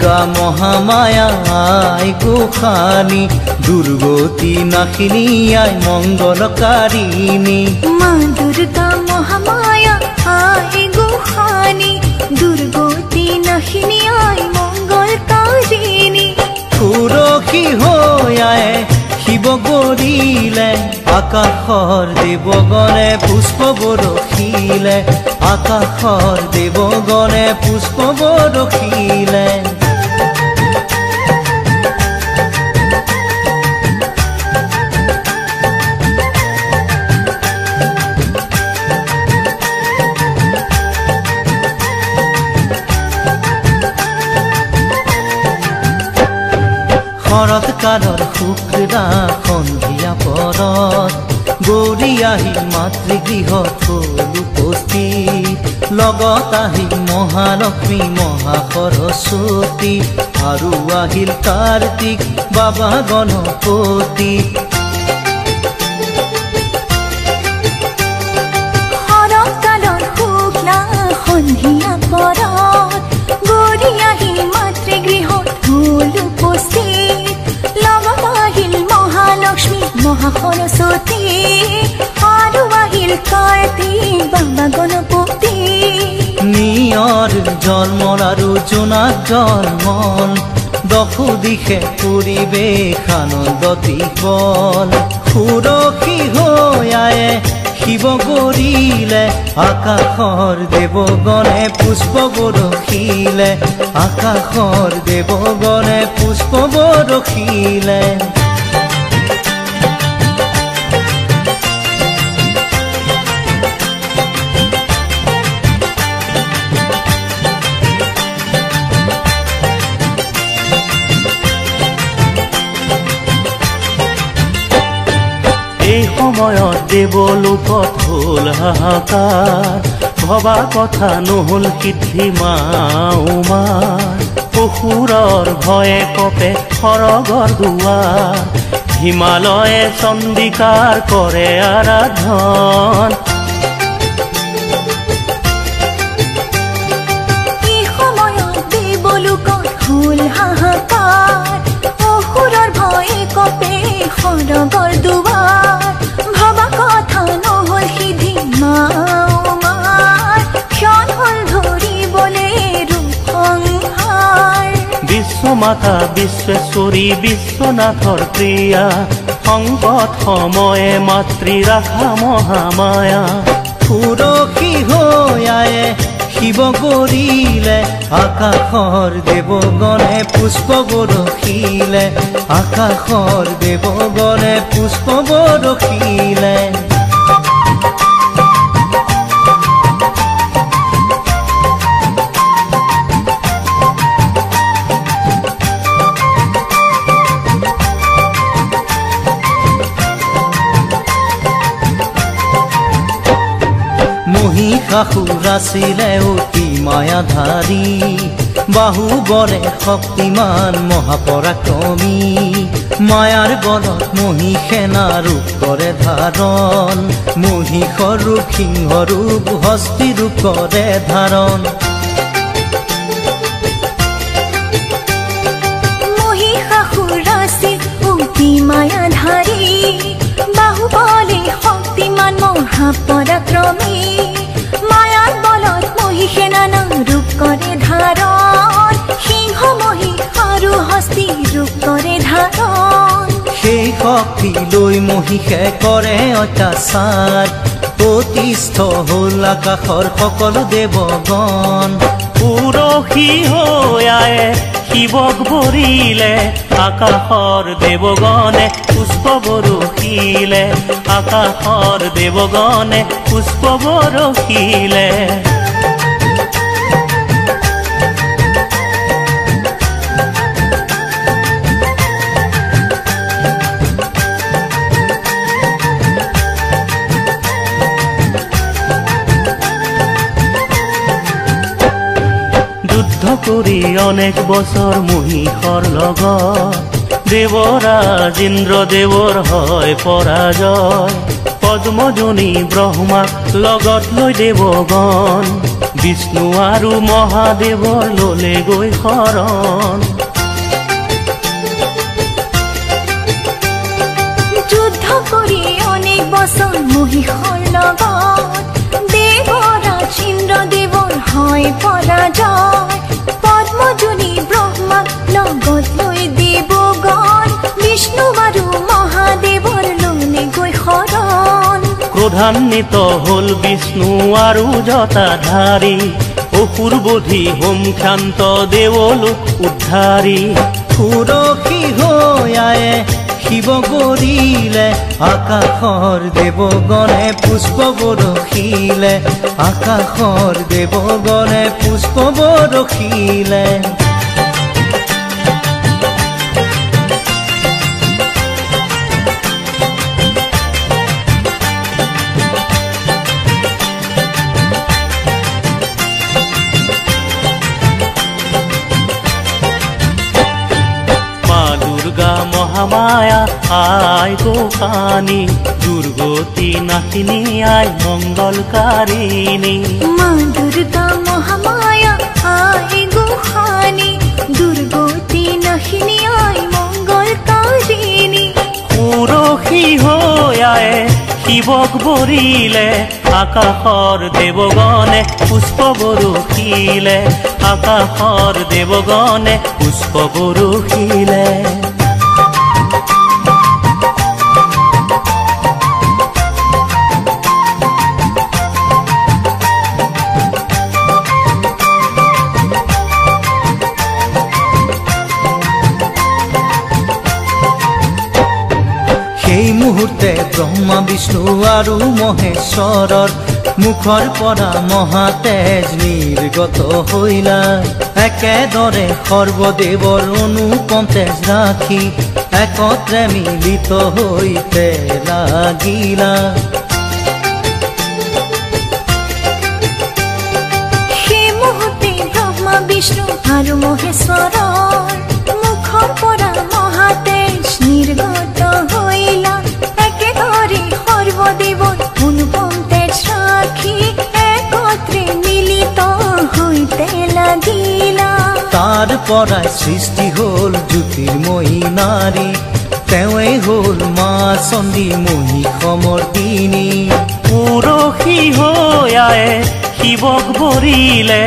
দুৰ্গা মহামায়া আই গোসানী দুৰ্গতি নাশিনী আই মঙ্গলকাৰিণী মা দুৰ্গা মহামায়া আই গোসানী দুৰ্গতি নাশিনী আই মঙ্গলকাৰিণী সুৰক্ষী হৈ আয়ে শিৱ গৰিলে আকাশৰ দেৱগণে পুষ্প বৰষিলে আকাশৰ দেৱগণে পুষ্প বৰষিলে শৰৎকালৰ শুক্লা সন্ধিয়া পৰত গৌৰী আহি মাতৃগৃহত হ'ল উপস্থিত লগত আহিল মহালক্ষ্মী মহাসৰস্বতী আৰু আহিল কাৰ্তিক বাবা গণপতি শৰৎকালৰ শুক্লা সন্ধিয়া পৰত গৌৰী আহি মাতৃগৃহত হ'ল উপস্থিত লগত আহিল মহালক্ষ্মী মহাসৰস্বতী আৰু আহিল কাৰ্তিক বাবা গণপতি নিয়ৰ জন্মৰ আৰু জোনাক জন্মন দশো দিশে পৰিৱেশ আনন্দত বিহ্বল সুৰক্ষী হৈ আয়ে শিৱ গৰিলে আকাশৰ দেৱগণে পুষ্প বৰষিলে আকাশৰ দেৱগণে পুষ্প বৰষিলে এই সময়ত দেৱলোকত হ'ল হাহাকাৰ ভবা কথা নহ'ল সিদ্ধি মা উমাৰ অসুৰৰ ভয়ে কপে সৰগৰ দুৱাৰ হিমালয়ে চণ্ডিকাৰ কৰে আৰাধন এই সময়ত দেৱলোকত হ'ল হাহাকাৰ অসুৰৰ ভয়ে কপে সৰগৰ দুৱাৰ ভবা কথা নহ'ল সিদ্ধি মা উমাৰ ক্ষণ হ'ল ধৰিবলে ৰূপ সংহাৰ বিশ্বমাতা বিশ্বেশ্বৰী বিশ্বনাথৰ প্ৰিয়া সংকট সময়ে মাতৃ ৰাখা মহামায়া সুৰক্ষী হৈ আয়ে শিৱ গৰিলে আকাশৰ দেৱগণে পুষ্প বৰষিলে আকাশৰ দেৱগণে পুষ্প বৰষিলে মহিষাসুৰ আছিলে অতি মায়াধাৰী বাহুবলে শক্তিমান মহাপৰাক্ৰমী মায়াৰ বলত মহিষেনা ৰূপ কৰে ধাৰণ মহিষৰ ৰূপ সিংহ ৰূপ হস্তি ৰূপ কৰে ধাৰণ মহিষাসুৰ আছিল অতি মায়াধাৰী বাহুবলে শক্তিমান মহাপৰাক্ৰমী মায়াৰ বলত মহিষেনা ৰূপ কৰে ধাৰণ সিংহ মহিষ আৰু হস্তি ৰূপ কৰে ধাৰণ সেই শক্তি লৈ মহিষে কৰে অত্যাচাৰ প্ৰতিষ্ঠ হ'ল আকাশৰ সকলো দেৱগণ পুৰখী হৈ আয়ে শিৱক বৰিলে আকাশৰ দেৱগণে পুষ্প বৰষিলে আকাশৰ দেৱগণে পুষ্প বৰষিলে যুদ্ধ কৰি অনেক বছৰ মহিষৰ লগত দেৱৰাজ ইন্দ্ৰদেৱৰ হয় পৰাজয় পদ্মজনী ব্ৰহ্মাক লগত লৈ দেৱগণ বিষ্ণু আৰু মহাদেৱৰ ললে গৈ শৰণ যুদ্ধ কৰি অনেক বছৰ মহিষৰ লগত দেৱৰাজ ইন্দ্ৰদেৱৰ হয় পৰাজয় পদ্মজনী ব্ৰহ্মাক লগত লৈ দেৱগণ বিষ্ণু আৰু মহাদেৱৰ ললে গৈ শৰণ ক্ৰোধান্বিত হল বিষ্ণু আৰু জটাধাৰী অসুৰ বধি হোম ক্ষান্ত দেৱলোক উদ্ধাৰী সুৰক্ষী হৈ আয়ে শিৱ কৰিলে আকাশৰ দেৱগণে পুষ্প বৰষিলে আকাশৰ দেৱগণে পুষ্প বৰষিলে মহামায়া আই গোসানী দুৰ্গতি নাথিনী আই মঙ্গলকাৰিণী মা দুৰ্গা মহামায়া আই গোসানী দুৰ্গতি নাথিনী আই মঙ্গলকাৰিণী সুৰক্ষী হৈ আয়ে শিৱক বৰিলে আকাশৰ দেৱগণে পুষ্প বৰষিলে আকাশৰ দেৱগণে পুষ্প বৰষিলে সেই মুহূৰ্তে ব্ৰহ্মা বিষ্ণু আৰু মহেশ্বৰৰ মুখৰ পৰা মহাতেজ নিৰ্গত হৈলা একেদৰে সৰ্বদেৱৰ অনুপম তেজ ৰাখি একত্ৰে মিলিত হৈতে লাগিলা সেই মুহূৰ্তে ব্ৰহ্মা বিষ্ণু আৰু মহেশ্বৰৰ মুখৰ পৰা মহাতেজ নিৰ্গত হৈলা একেদৰে সৰ্বদেৱৰ অনুপম তেজ ৰাখি একত্ৰে মিলিত হৈতে লাগিলা তাৰ পৰাই সৃষ্টি হল জ্যোতিৰ্ময়ী নাৰী তেওঁৱেই হল মা চণ্ডী মহিষমৰ্দিনী সুৰক্ষী হৈ আয়ে শিৱক বৰিলে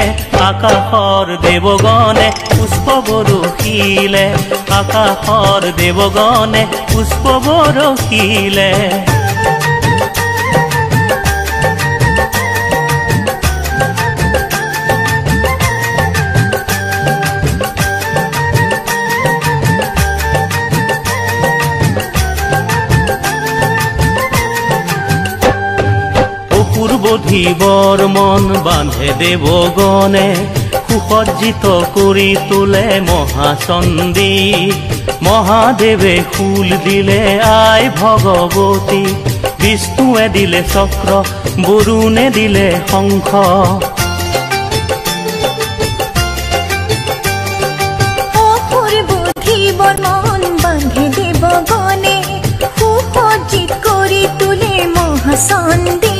আকাশৰ দেৱগণে পুষ্প বৰষিলে আকাশৰ দেৱগণে পুষ্প বৰষিলে বধিবৰ মন বান্ধে দেৱগণে সুসজ্জিত কৰি তোলে মহাচণ্ডী মহাদেৱে ফুল দিলে আই ভগৱতী বিষ্ণুৱে দিলে চক্ৰ বৰুণে দিলে শংখ বধিবৰ মন বান্ধে দেৱগণে সুসজ্জিত কৰি তোলে মহাচণ্ডী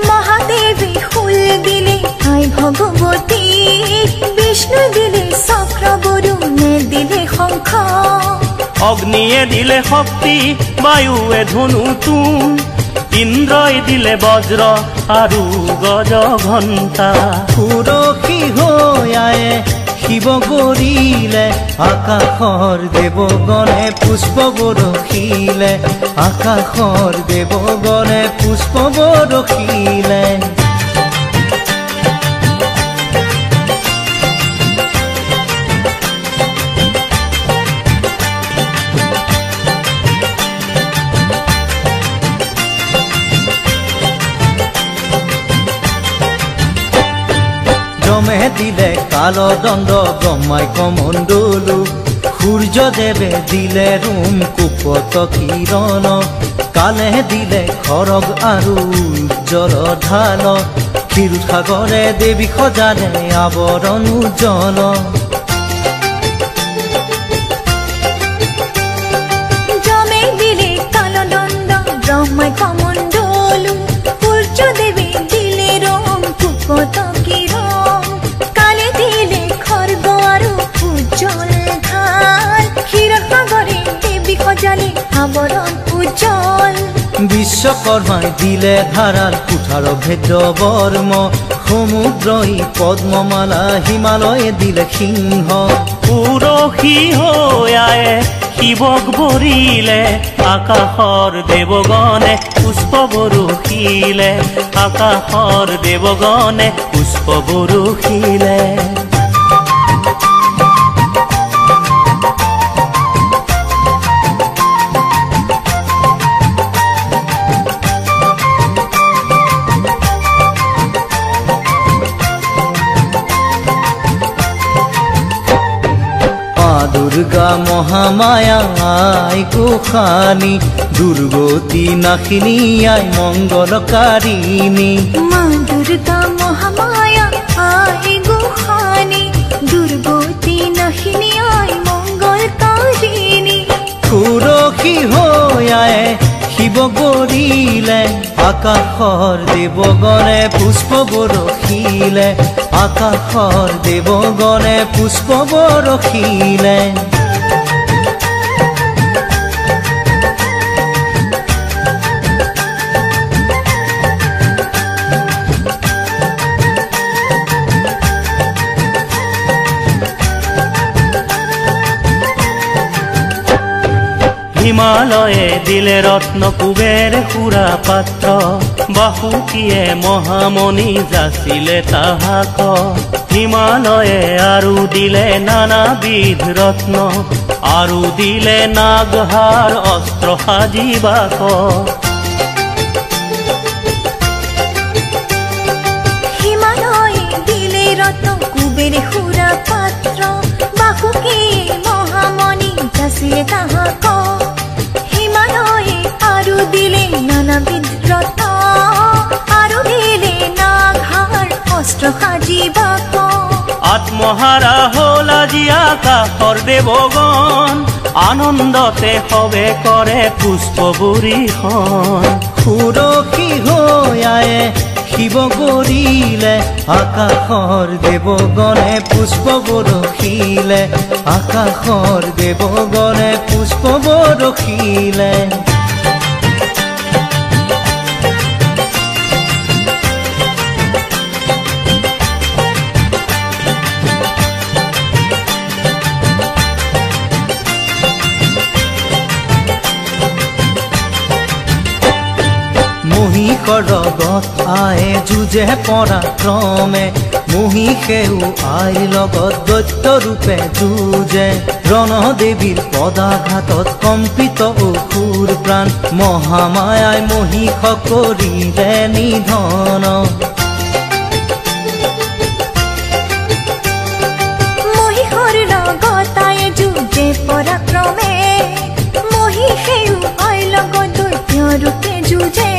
মহাদেৱে ফুল দিলে আই ভগৱতী বিষ্ণু দিলে চক্ৰ বৰুণে দিলে শংখ অগ্নিয়ে দিলে শক্তি বায়ুৱে ধনু তুন ইন্দ্ৰই দিলে বজ্ৰ আৰু গজ ঘণ্টা সুৰক্ষী হৈ আয়ে শিৱ কৰিলে আকাশৰ দেৱগণে পুষ্প বৰষিলে আকাশৰ দেৱগণে পুষ্প বৰষিলে যমে দিলে কালদণ্ড ব্ৰহ্মাই কমণ্ডলু সূৰ্যদেৱে দিলে ৰোম কুপত কিৰণ কালে দিলে খৰগ আৰু উজ্জ্বল ঢাল ক্ষীৰসাগৰে দেৱী সজালে আৱৰণ উজ্জ্বল গমাই কমণ্ডলু সূৰ্য দেবী দিলে ৰং কুপত কিৰণ কালে দিলে খৰ্গ আৰু উজ্জ্বল ধান ক্ষীৰৰ সাগৰে দেৱী সজালে আৱৰণ উজ্জ্বল বিশ্বকৰ্মায় দিলে ধাৰাল কুঠাৰ ভেদ্য বৰ্ম সমুদ্ৰই পদ্মমালা হিমালয়ে দিলে সিংহ পুৰখী হয়ায়ে শিৱক বৰিলে আকাশৰ দেৱগণে পুষ্প বৰষিলে আকাশৰ দেৱগণে পুষ্প বৰষিলে দুৰ্গা মহামায়া আই গোসানী দুৰ্গতি নাশিনী আই মঙ্গলকাৰিণী মা দুৰ্গা মহামায়া আই গোসানী দুৰ্গতি নাশিনী আই মঙ্গলকাৰিণী সুৰক্ষী হয়ায়ে শিৱ গৰিলে আকাশৰ দেৱগণে পুষ্প বৰষিলে আকাশৰ দেৱগণে পুষ্প বৰষিলে হিমালয়ে দিলে ৰত্ন কুবেৰ সুৰা পাত্ৰ বাসুকীয়ে মহামণি যাচিলে তাহাক হিমালয়ে আৰু দিলে নানাবিধ ৰত্ন আৰু দিলে নাগহাৰ অস্ত্ৰ সাজিবাক হিমালয়ে দিলে ৰত্ন কুবেৰ সুৰা পাত্ৰ বাসুকীয়ে মহামণি যাচিলে তাহাক আৰু দিলে নানাবিধ ৰত্ন আৰু দিলে নাগহাৰ অস্ত্ৰ সাজিবাক আত্মহাৰা হ'ল আজি আকাশৰ দেৱগণ আনন্দতে সবে কৰে পুষ্প বৰিষণ সুৰক্ষী হয়ায়ে শিৱ গৰিলে আকাশৰ দেৱগণে পুষ্প বৰষিলে আকাশৰ দেৱগণে পুষ্প বৰষিলে মহিষৰ লগত আয়ে যুঁজে পৰাক্ৰমে মহিষেও আইৰ লগত দৈত্য ৰূপে যুঁজে ৰণদেৱীৰ পদাঘাতত কম্পিত অসুৰ প্ৰাণ মহামায়াই মহিষক কৰিলে নিধন মহিষৰ লগত আয়ে যুঁজে পৰাক্ৰমে মহিষেও আইৰ লগত দৈত্য ৰূপে যুঁজে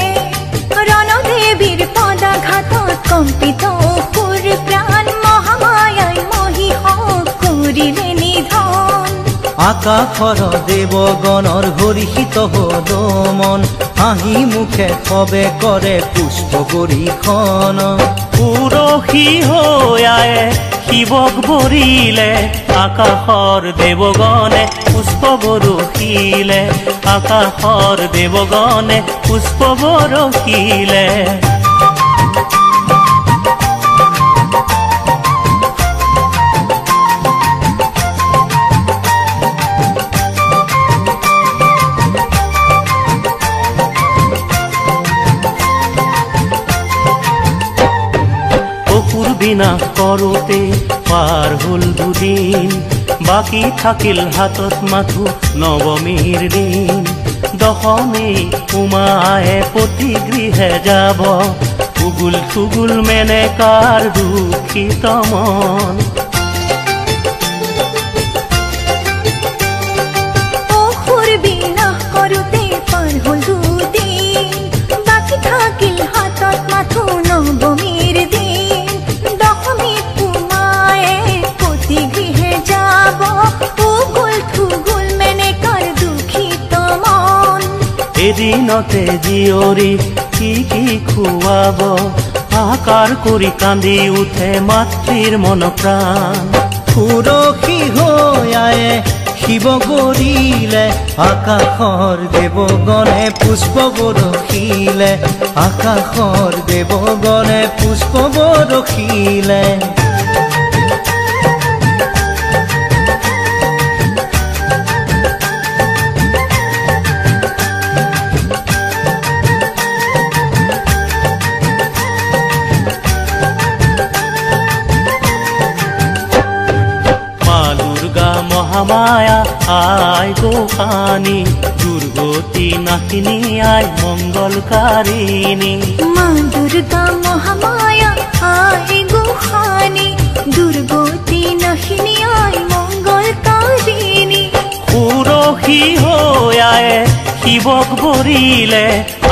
ৰণদেৱীৰ পদাঘাতত কম্পিত অসুৰ প্ৰাণ মহামায়াই মহিষক কৰিলে নিধন আকাশৰ দেৱগণৰ হৰিষিত হ'ল মন হাঁহি মুখে সবে কৰে পুষ্প বৰিষণ পুৰখী হয়ায়ে শিৱক বৰিলে আকাশৰ দেৱগণে পুষ্প বৰষিলে আকাশৰ দেৱগণে পুষ্প বৰষিলে বিনাশ কৰোতে পাৰ হ'ল দুদিন বাকী থাকিল হাতত মাথো নৱমীৰ দিন দশমী উমায়ে প্ৰতি গৃহে যাব উগুল থুগুল মেনেকাৰ দুখিত মন অসুৰ বিনাশ কৰোতে পাৰ হ'ল দুদিন বাকী থাকিল হাতত মাথো নৱমীৰ দিন এদিনতে জীয়ৰী কি খুৱাব আকাৰ কৰি কান্দি উঠে মাতৃৰ মন প্ৰাণ সুৰক্ষী হৈ আয়ে শিৱ গৰিলে আকাশৰ দেৱগণে পুষ্প বৰষিলে আকাশৰ দেৱগণে পুষ্প বৰষিলে মহামায়া আই গোসানী দুৰ্গতি নাশিনী আই মঙ্গলকাৰিণী মা দুৰ্গা মহামায়া আই গোসানী দুৰ্গতি নাশিনী আই মঙ্গলকাৰিণী সুৰক্ষী হৈ আয়ে শিৱক বৰিলে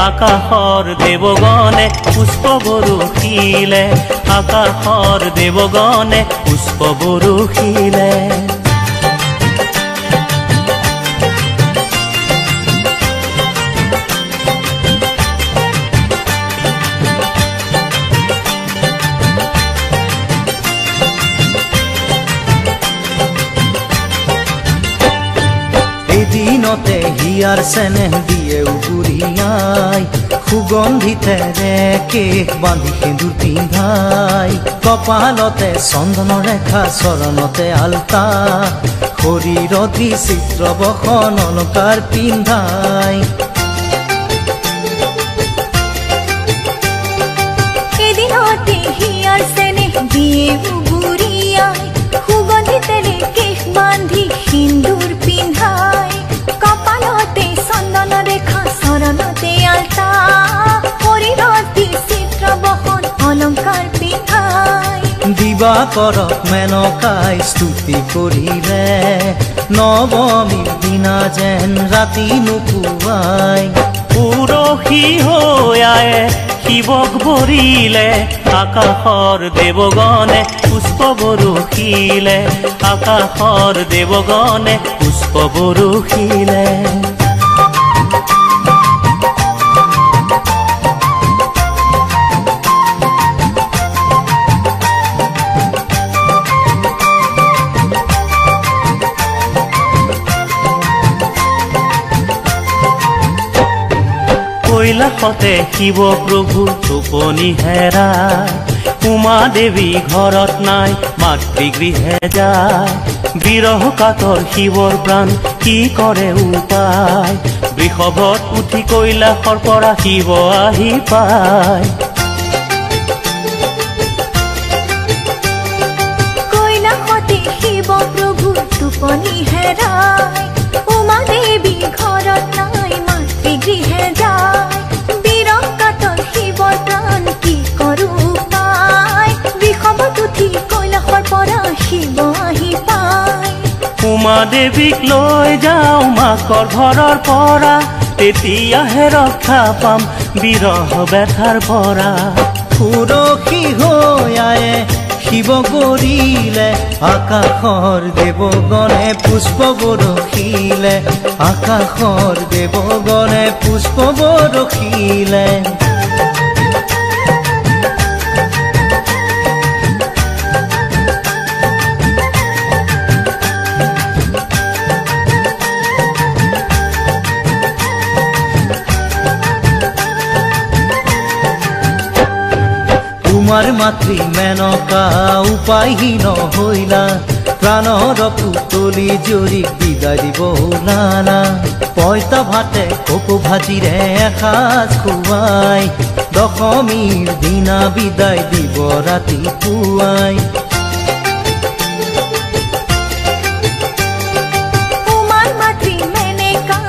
আকাশৰ দেৱগণে পুষ্প বৰষিলে আকাশৰ দেৱগণে পুষ্প বৰষিলে দিনতে হিয়াৰ চেনেহ দিয়ে উগুৰিয়াই সুগন্ধিতেৰে কেশ বান্ধি সেন্দুৰ পিন্ধাই কপালতে চন্দন ৰেখা চৰণতে আলতা শৰীৰত বিচিত্ৰ বসন অলংকাৰ পিন্ধাই এদিনতে হিয়াৰ চেনেহ দিয়ে উগুৰিয়াই সুগন্ধিতেৰে কেশ বান্ধি সেন্দুৰ পিন্ধাই কপালতে চন্দন ৰেখা চৰণতে আলতা শৰীৰত বিচিত্ৰ বসন অলংকাৰ পিন্ধাই দিবাকৰক মেনকাই স্তুতি কৰিলে নৱমীৰ দিনা যেন ৰাতি নুপুৱাই সুৰক্ষী হৈ আয়ে শিৱক বৰিলে আকাশৰ দেৱগণে পুষ্প বৰষিলে আকাশৰ দেৱগণে পুষ্প বৰষিলে কৈলাসতে শিৱ প্ৰভু টোপনি হেৰা উমা দেৱী ঘৰত নাই মাতৃগৃহে যায় বিৰহ কাতৰ শিৱৰ প্ৰাণ কি কৰে উপায় বৃষভত উঠি কৈলাসৰ পৰা শিৱ আহি পায় কৈলাসতে শিৱ প্ৰভু টোপনি হেৰাই উমা দেৱী ঘৰত নাই মাতৃগৃহে যায় বিৰহ কাতৰ শিৱৰ প্ৰাণ কি কৰো পায় বৃষভত উঠি কৈলাসৰ পৰা শিৱ আহি পায় উমা দেৱীক লৈ যাওঁ মাকৰ ঘৰৰ পৰা তেতিয়াহে ৰক্ষা পাম বিৰহ ব্যথাৰ পৰা সুৰক্ষী হৈ আয়ে শিৱ গৰিলে আকাশৰ দেৱগণে পুষ্প বৰষিলে আকাশৰ দেৱগণে পুষ্প বৰষিলে তোমাৰ মাতৃ মেনকা উপায়হীন হইলা প্ৰাণৰ পুতলি জৰীক বিদায় দিব ওলালা পইতা ভাতে কপৌ ভাজিৰে এসাঁজ খুৱাই দশমীৰ দিনা বিদায় দিব ৰাতিপুৱাই উমাৰ মাতৃ মেনকা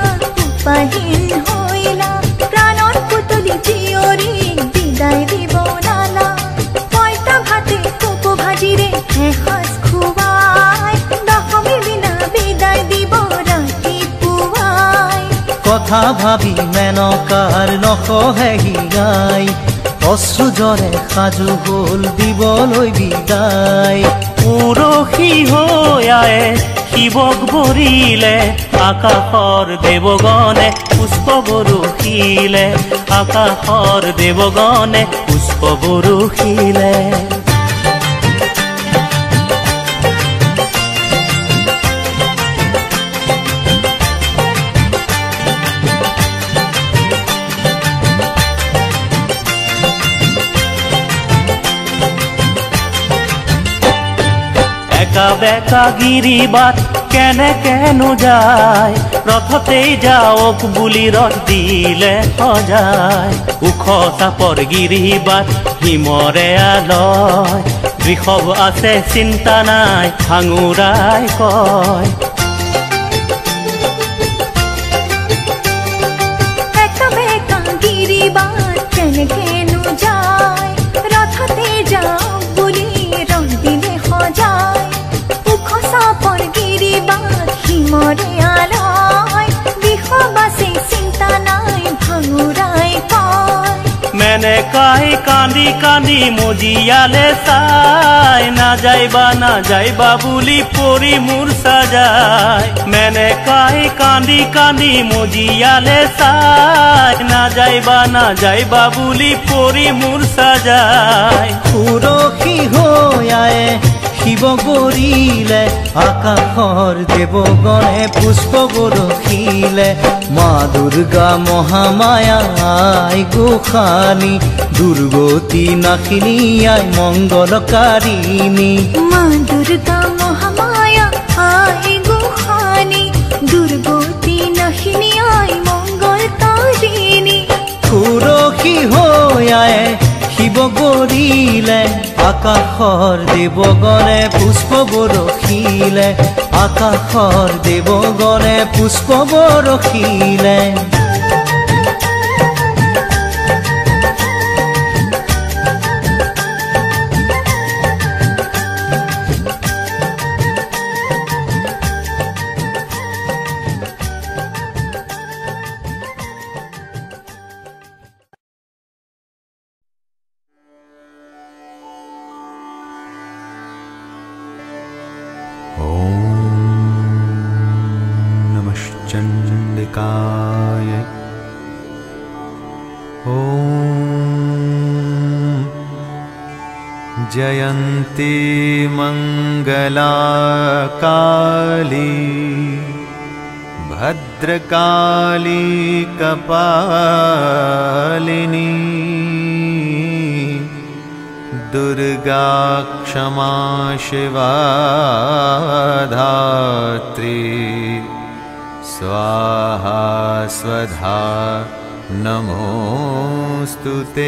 উপায়হীন হইলা প্ৰাণৰ পুতলি জীয়ৰীক বিদায় দিব ওলালা পইতা ভাতে কপৌ ভাজিৰে এসাঁজ খুৱাই দশমীৰ দিনা বিদায় দিব ৰাতিপুৱাই কথা ভাবি মেনকাৰ নসহে হিয়াই অশ্ৰুজৰে সাজু হল দিবলৈ বিদায় সুৰক্ষী হৈ আয়ে শিৱক বৰিলে আকাশৰ দেৱগণে পুষ্প বৰষিলে আকাশৰ দেৱগণে পুষ্প বৰষিলে বেকা গিৰিবাট কেনেকেনো যায় ৰথতেই যাওক বুলি ৰথ দিলে সজায় ওখ চাপৰ গিৰিবাট হিমৰে আলয় বৃষভ আছে চিন্তা নাই ভাঙুৰাই কয় বেকা বেকা গিৰিবাট কেনেকেনো যায় ৰথতে যাওক বুলি ৰথ দিলে সজায় চাপৰ গিৰিবাট হিমৰে আলয় বৃষভ আছে চিন্তা নাই ভাঙুৰাই কয় মেনেকাই কান্দি কান্দি মজিয়ালে চাই নাযাইবা বুলি পৰি মোৰ সাজায় মেনেকাই কান্দি কান্দি মজিয়ালে চাই নাযাইবা বুলি পৰি মোৰ সাজায় সুৰক্ষী হৈ আয়ে শিৱ বৰিলে আকাশৰ দেৱগণে পুষ্প বৰষিলে মা দুৰ্গা মহামায়া আই গোসানী দুৰ্গতি নাশিনী আই মংগলকাৰিণী মা দুৰ্গা মহামায়া আই গোসানী দুৰ্গতি নাশিনী আই মংগলকাৰিণী সুৰক্ষী হৈ আয়ে শিৱ বৰিলে আকাশৰ দেৱগণে পুষ্প বৰষিলে আকাশৰ দেৱগণে পুষ্প বৰষিলে चण्डिकाय ॐ जयन्ती मङ्गला काली भद्रकाली कपालिनी दुर्गा क्षमा शिवा धात्री स्वाहा स्वधा नमोस्तुते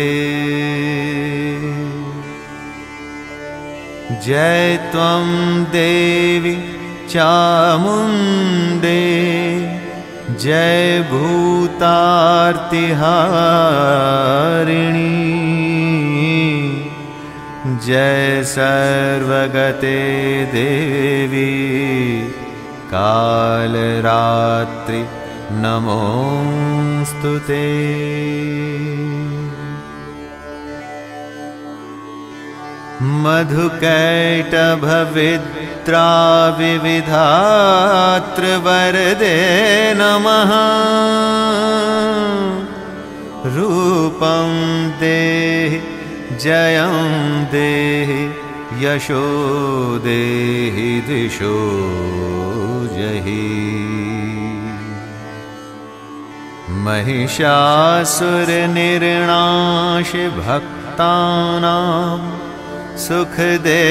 जय त्वं देवी चामुण्डे जय भूतार्तिहारिणी जय सर्वगते देवी कालरात्रि नमोस्तुते मधुकैटभविद्रा विविधात्रवरदे नमः रूपं देहि जयं देहि यशो देहि दिशो जहि महिषासुरनिर्णाश भक्तानां सुखदे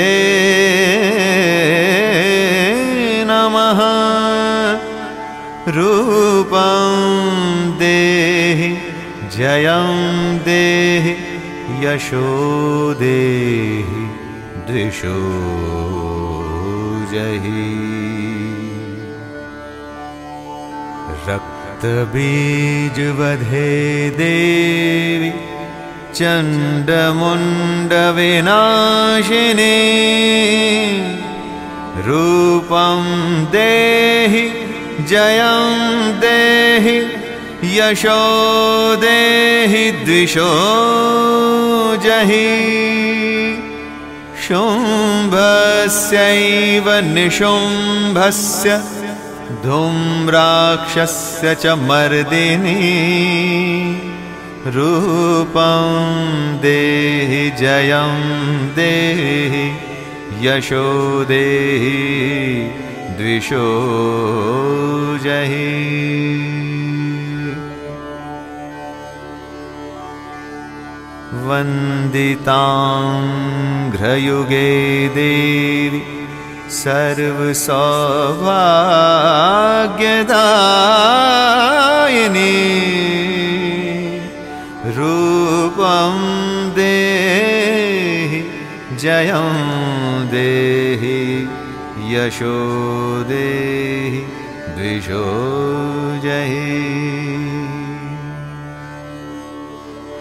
नमः रूपं देहि जयं देहि यशो देहि दिशो जहि रक्तबीजवधे देवी चण्डमुण्डविनाशिनी रूपं देहि जयं देहि यशो देहि द्विषो जहि शुम्भस्यैव निशुम्भस्य धूम्राक्षस्य च मर्दिनी रूपं देहि जयं देहि यशो देहि द्विषो जहि। वन्दितां घ्रयुगे देवी सर्वसौभाग्यदायिनी रूपं देहि जयं देहि यशो देहि द्विषो जहि।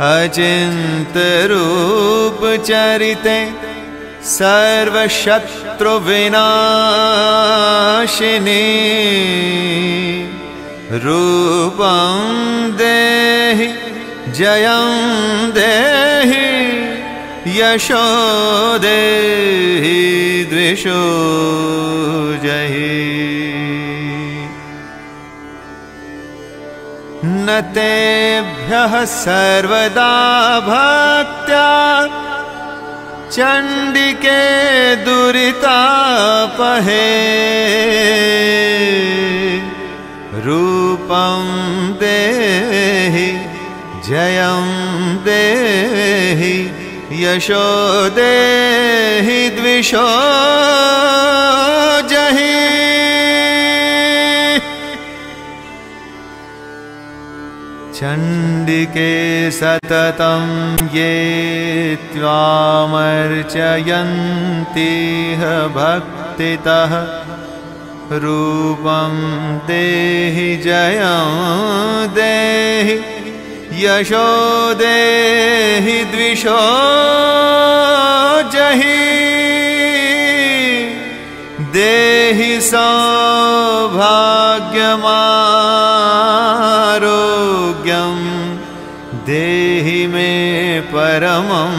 अचिन्त्यरूप चरिते सर्वशत्रुविनाशिनी रूपं देहि जयं देहि यशो देहि द्विषो जहि। न तेभ्यः सर्वदा भक्त्या चण्डिके दुरितापहे रूपं देहि जयं देहि यशो देहि द्विषो जहि। चण्डिके सततं ये त्वामर्चयन्तीह भक्तितः रूपं देहि जयं देहि यशो देहि द्विषो जहि। देहि सौभाग्यमारोग्यं देहि मे परमं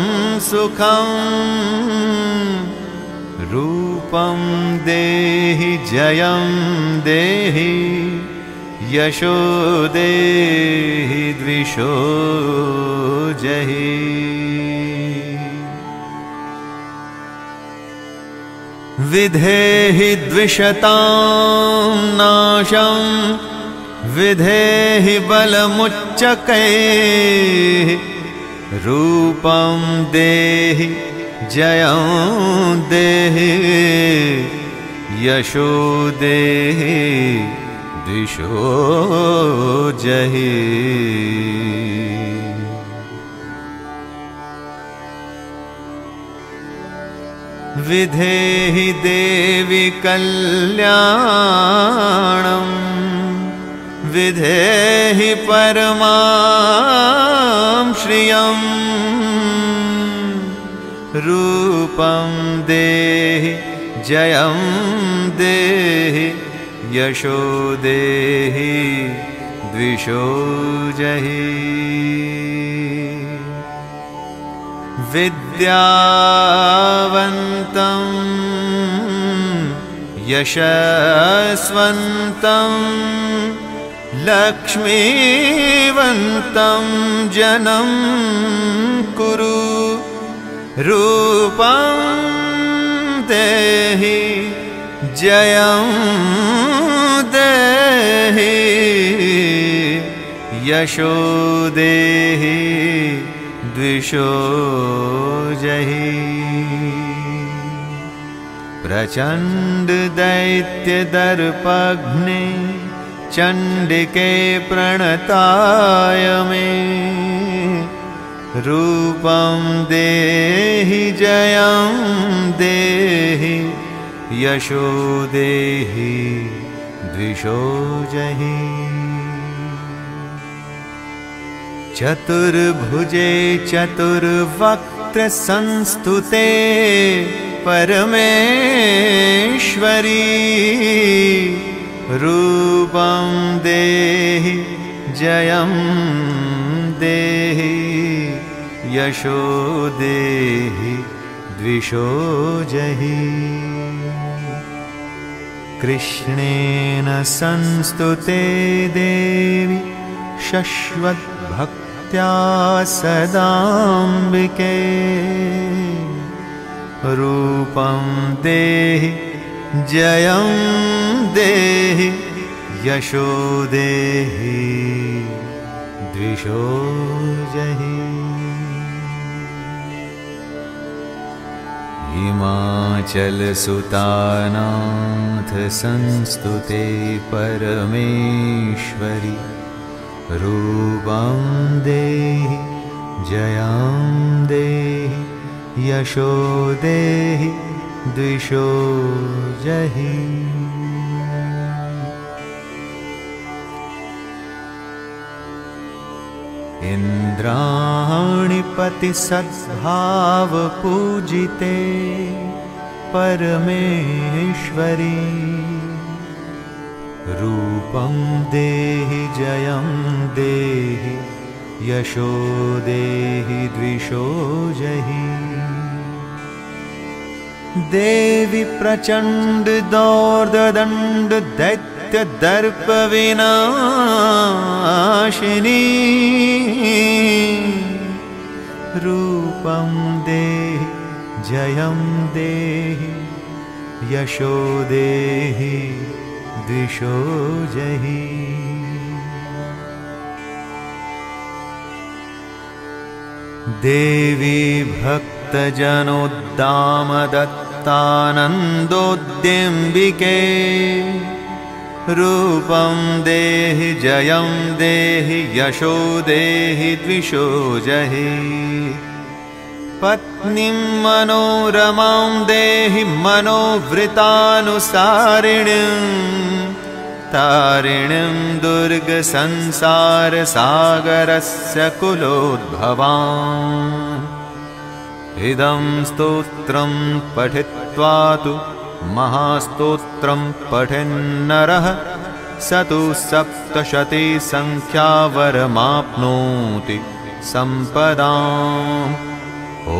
सुखं रूपं देहि जयं देहि यशो देहि द्विषो जहि। विधेहि द्विषतां नाशं विधेहि बलमुच्चकैः रूपं देहि जयं देहि यशो देहि द्विषो जहि। विधेहि देवि कल्याणं विधेहि परमां श्रियं रूपं देहि जयं देहि यशो देहि द्विषो जहि। विद्यावन्तं यशस्वन्तं लक्ष्मीवन्तं जनं कुरु रूपं देहि जयं देहि यशो देहि द्विषो जहि। प्रचण्ड दैत्य दर्पघ्ने चण्डिके प्रणताय मे रूपं देहि जयं देहि यशो देहि द्विषो जहि। चतुर्भुजे चतुर्वक्त्र संस्तुते परमेश्वरी रूपं देहि जयं देहि यशो देहि द्विषो जहि कृष्णेन संस्तुते देवी शश्वद्भक्त्या सदाम्बिके रूपं देहि जयं देहि यशो देहि द्विषो जहि हिमाचलसुतानाथ संस्तुते परमेश्वरि रूपं देहि जयं देहि यशो देहि द्विषो जहि इन्द्राणिपति सद्भाव पूजिते परमेश्वरी रूपं देहि जयं देहि यशो देहि द्विषो जहि देवी प्रचंड दौर्दंड दैत्य दर्प विनाशिनी रूपं देहि जयं देहि यशो देहि द्विषो जहि देवी भक्तजनोद्दामदत्तानन्दोद्यम्बिके रूपं देहि जयं देहि यशो देहि द्विषो जहि पत्नीं मनोरमां देहि मनोवृतानुसारिणीं तारिणीं दुर्गसंसारसागरस्य कुलोद्भवाम् इदं स्तोत्रं पठित्वा तु महास्तोत्रं पठेन्नरः स तु सप्तशतीसङ्ख्यावरमाप्नोति सम्पदाम् ॐ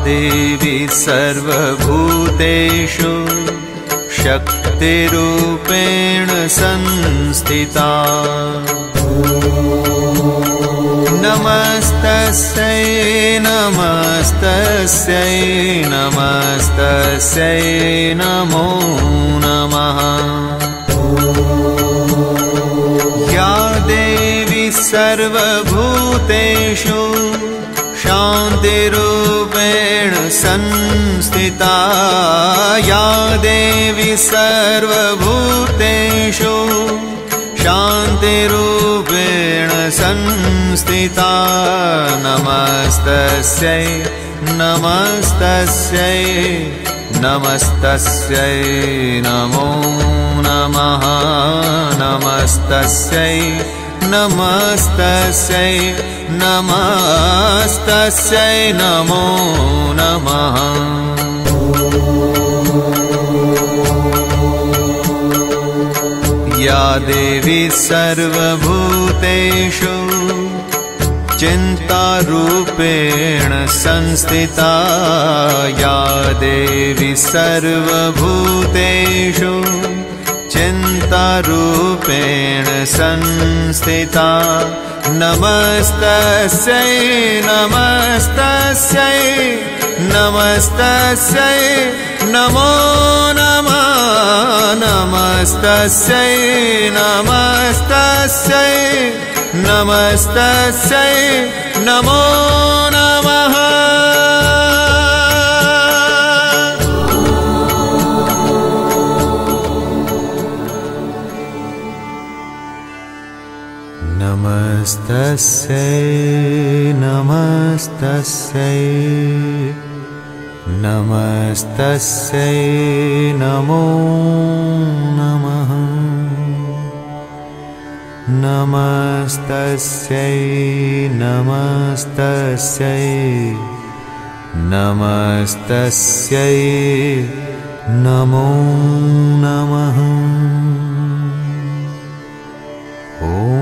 देवी सर्वभूतेषु शक्तिरूपेण संस्थिता नमस्तस्यै नमस्तस्यै नमस्तस्यै नमो नमः या देवी सर्वभूतेषु शान्तिरूपेण संस्थिता या देवी सर्वभूतेषु शान्तिरूपेण संस्थिता नमस्तस्यै नमस्तस्यै नमस्तस्यै नमो नमः नमस्तस्यै नमस्तस्यै नमस्तस्यै नमो नमः या देवी सर्वभूतेषु चिन्तारूपेण संस्थिता या देवी सर्वभूतेषु चिन्तारूपेण संस्थिता नमस्तस्यै नमस्तस्यै नमस्तस्यै नमो नमः नमस्तस्यै नमस्तस्यै नमस्तस्यै नमो नमः नमस्तस्यै नमस्तस्यै नमस्तस्यै नमो नमः नमस्तस्यै नमस्तस्यै नमस्तस्यै नमो नमः। ॐ